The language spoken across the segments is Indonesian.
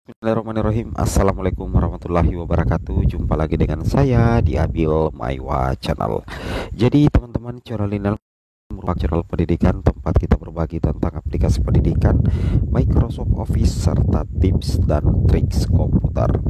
Bismillahirrahmanirrahim. Assalamualaikum warahmatullahi wabarakatuh. Jumpa lagi dengan saya di Abil Maiwa Channel. Jadi teman-teman, channel ini merupakan channel pendidikan tempat kita berbagi tentang aplikasi pendidikan, Microsoft Office, serta tips dan triks komputer.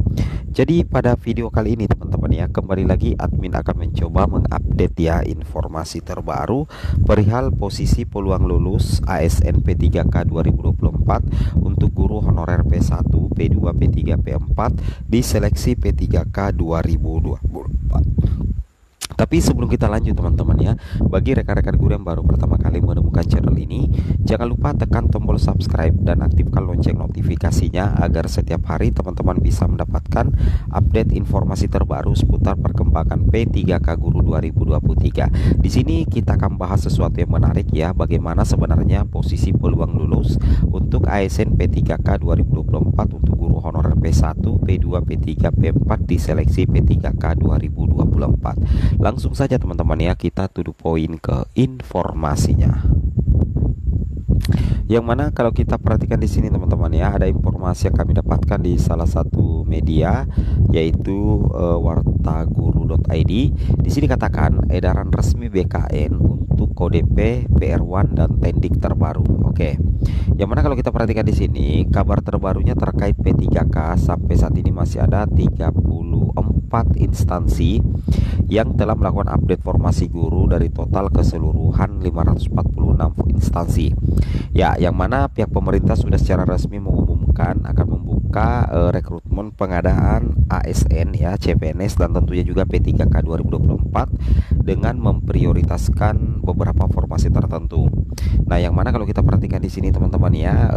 Jadi pada video kali ini teman-teman ya, kembali lagi admin akan mencoba mengupdate ya informasi terbaru perihal posisi peluang lulus ASN P3K 2024 untuk guru honorer P1, P2, P3, P4 di seleksi P3K 2024. Tapi sebelum kita lanjut teman-teman ya, bagi rekan-rekan guru yang baru pertama kali menemukan channel ini, jangan lupa tekan tombol subscribe dan aktifkan lonceng notifikasinya agar setiap hari teman-teman bisa mendapatkan update informasi terbaru seputar perkembangan P3K Guru 2023. Di sini kita akan bahas sesuatu yang menarik ya, bagaimana sebenarnya posisi peluang lulus untuk ASN P3K 2024 untuk guru honorer P1, P2, P3, P4 di seleksi P3K 2024. Langsung saja teman-teman ya, kita to the point ke informasinya. Yang mana kalau kita perhatikan di sini teman-teman ya, ada informasi yang kami dapatkan di salah satu media yaitu wartaguru.id. Di sini katakan edaran resmi BKN untuk KODP, PR1 dan Tendik terbaru. Oke. Yang mana kalau kita perhatikan di sini, kabar terbarunya terkait P3K sampai saat ini masih ada 34 instansi yang telah melakukan update formasi guru dari total keseluruhan 546 instansi. Ya, yang mana pihak pemerintah sudah secara resmi mengumumkan akan membuka rekrutmen pengadaan ASN ya, CPNS dan tentunya juga P3K 2024 dengan memprioritaskan beberapa formasi tertentu. Nah, yang mana kalau kita perhatikan di sini teman-teman ya,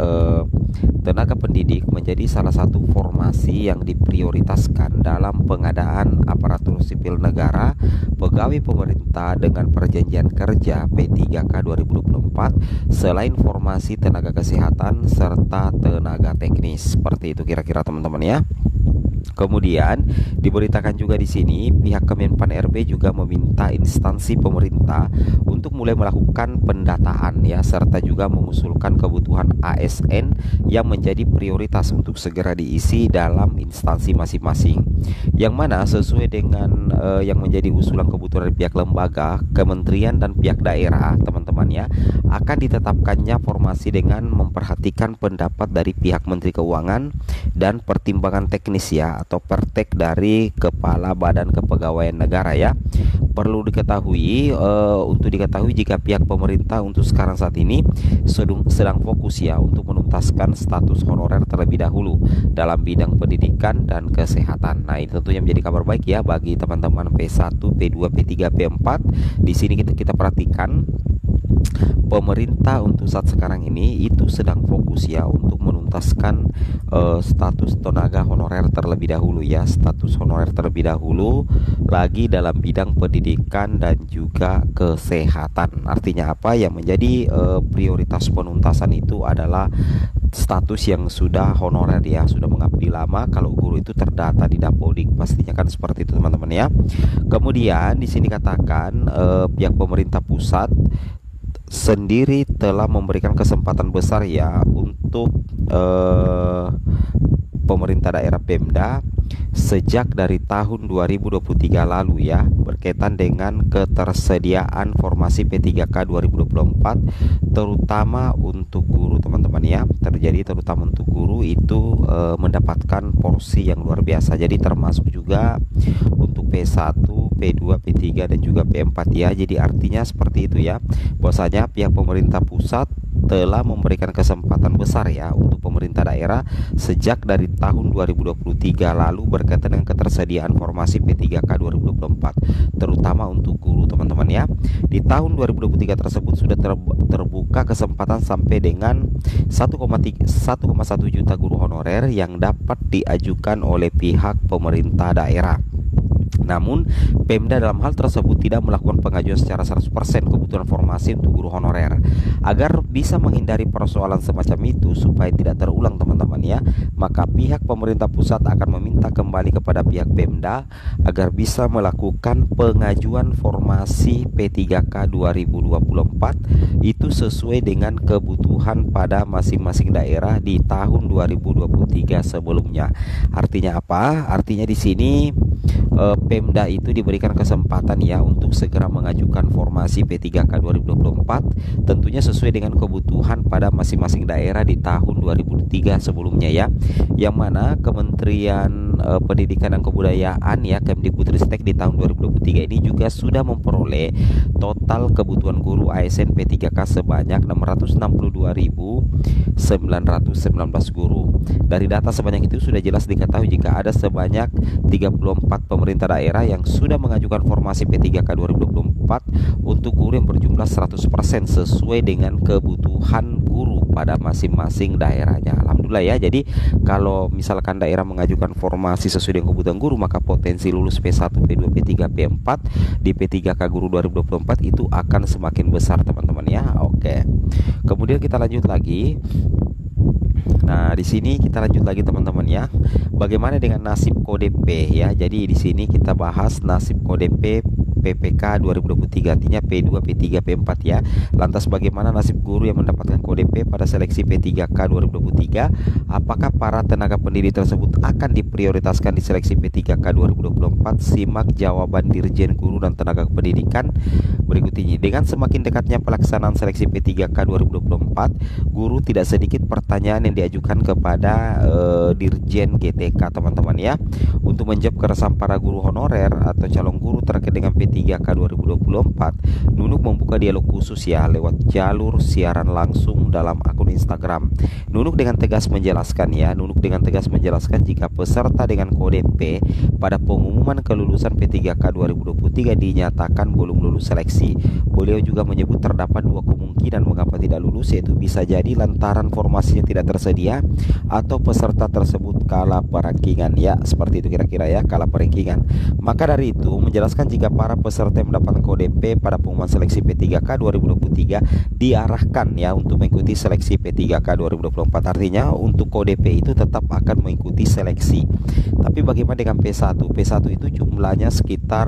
tenaga pendidik menjadi salah satu formasi yang diprioritaskan dalam pengadaan aparatur sipil negara, pegawai pemerintah dengan perjanjian kerja P3K 2024, selain formasi tenaga kesehatan serta tenaga teknis. Seperti itu kira-kira teman-teman ya. Kemudian diberitakan juga di sini pihak Kemenpan RB juga meminta instansi pemerintah untuk mulai melakukan pendataan ya, serta juga mengusulkan kebutuhan ASN yang menjadi prioritas untuk segera diisi dalam instansi masing-masing. Yang mana sesuai dengan yang menjadi usulan kebutuhan dari pihak lembaga, kementerian dan pihak daerah, teman-teman ya, akan ditetapkannya formasi dengan memperhatikan pendapat dari pihak Menteri Keuangan dan pertimbangan teknis ya, atau pertek dari Kepala Badan Kepegawaian Negara ya. Perlu diketahui untuk diketahui jika pihak pemerintah untuk sekarang saat ini sedang fokus ya untuk menuntaskan status honorer terlebih dahulu dalam bidang pendidikan dan kesehatan. Nah, ini tentunya menjadi kabar baik ya bagi teman-teman P1, P2, P3, P4. Di sini kita perhatikan pemerintah untuk saat sekarang ini itu sedang fokus ya untuk menuntaskan status tenaga honorer terlebih dahulu ya, status honorer terlebih dahulu lagi dalam bidang pendidikan dan juga kesehatan. Artinya apa? Yang menjadi prioritas penuntasan itu adalah status yang sudah honorer ya, sudah mengabdi lama. Kalau guru itu terdata di Dapodik, pastinya kan seperti itu teman-teman ya. Kemudian di sini katakan pihak pemerintah pusat sendiri telah memberikan kesempatan besar ya untuk pemerintah daerah Pemda sejak dari tahun 2023 lalu ya, berkaitan dengan ketersediaan formasi P3K 2024 terutama untuk guru teman-teman ya. Terutama untuk guru itu mendapatkan porsi yang luar biasa. Jadi termasuk juga untuk P1, P2, P3 dan juga P4 ya. Jadi artinya seperti itu ya, bahwasanya pihak pemerintah pusat telah memberikan kesempatan besar ya untuk pemerintah daerah sejak dari tahun 2023 lalu berkaitan dengan ketersediaan formasi P3K 2024 terutama untuk guru teman-teman ya. Di tahun 2023 tersebut sudah terbuka kesempatan sampai dengan 1,1 juta guru honorer yang dapat diajukan oleh pihak pemerintah daerah. Namun, Pemda dalam hal tersebut tidak melakukan pengajuan secara 100% kebutuhan formasi untuk guru honorer. Agar bisa menghindari persoalan semacam itu supaya tidak terulang teman-teman ya, maka pihak pemerintah pusat akan meminta kembali kepada pihak Pemda agar bisa melakukan pengajuan formasi P3K 2024 itu sesuai dengan kebutuhan pada masing-masing daerah di tahun 2023 sebelumnya. Artinya apa? Artinya di sini Pemda itu diberikan kesempatan ya untuk segera mengajukan formasi P3K 2024 tentunya sesuai dengan kebutuhan pada masing-masing daerah di tahun 2003 sebelumnya ya, yang mana Kementerian Pendidikan dan Kebudayaan ya, Kemdikbudristek di tahun 2023 ini juga sudah memperoleh total kebutuhan guru ASN P3K sebanyak 662.919 guru. Dari data sebanyak itu sudah jelas diketahui jika ada sebanyak 34 pemerintah daerah yang sudah mengajukan formasi P3K 2024 untuk guru yang berjumlah 100% sesuai dengan kebutuhan guru pada masing-masing daerahnya. Alhamdulillah ya. Jadi kalau misalkan daerah mengajukan formasi sesuai dengan kebutuhan guru, maka potensi lulus P1, P2, P3, P4 di P3K guru 2024 itu akan semakin besar teman-teman ya. Oke. Kemudian kita lanjut lagi. Nah, di sini kita lanjut lagi teman-teman ya. Bagaimana dengan nasib KODP ya? Jadi di sini kita bahas nasib KODP PPK 2023, artinya P2, P3, P4 ya. Lantas bagaimana nasib guru yang mendapatkan KODP pada seleksi P3K 2023? Apakah para tenaga pendidik tersebut akan diprioritaskan di seleksi P3K 2024? Simak jawaban Dirjen Guru dan Tenaga Pendidikan berikut ini. Dengan semakin dekatnya pelaksanaan seleksi P3K 2024, guru tidak sedikit pertanyaan yang diajukan kepada Dirjen GTK teman-teman ya, untuk menjawab keresahan para guru honorer atau calon guru terkait dengan P3K 2024. Nunuk membuka dialog khusus ya lewat jalur siaran langsung dalam akun Instagram. Nunuk dengan tegas menjelaskan jika peserta dengan KODP pada pengumuman kelulusan P3K 2023 dinyatakan belum lulus seleksi. Beliau juga menyebut terdapat dua kemungkinan mengapa tidak lulus, yaitu bisa jadi lantaran formasinya tidak tersedia atau peserta tersebut kalah perankingan ya, seperti itu kira-kira ya, kalah perankingan. Maka dari itu menjelaskan jika para peserta yang mendapatkan KODP pada pengumuman seleksi P3K 2023 diarahkan ya untuk mengikuti seleksi P3K 2024. Artinya untuk KODP itu tetap akan mengikuti seleksi. Tapi bagaimana dengan P1? P1 itu jumlahnya sekitar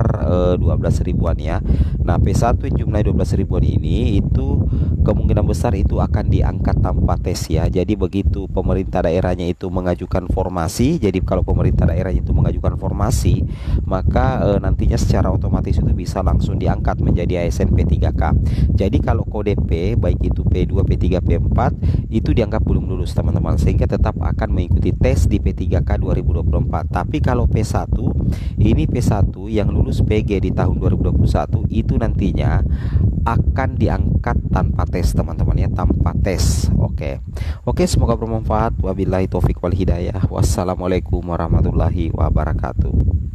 12 ribuan ya. Nah, P1 yang jumlahnya 12 ribuan ini itu kemungkinan besar itu akan diangkat tanpa tes ya. Jadi begitu pemerintah daerahnya itu mengajukan formasi, jadi kalau pemerintah daerahnya itu mengajukan formasi, maka nantinya secara otomatis itu bisa langsung diangkat menjadi ASN P3K. Jadi kalau KODP baik itu P2, P3, P4 itu dianggap belum lulus teman-teman, sehingga tetap akan mengikuti tes di P3K 2024. Tapi kalau P1 ini, P1 yang lulus PG di tahun 2021 itu nantinya akan diangkat tanpa tes teman-teman ya, tanpa tes. Oke, semoga bermanfaat. Wabillahi taufik wal hidayah. Wassalamualaikum warahmatullahi wabarakatuh.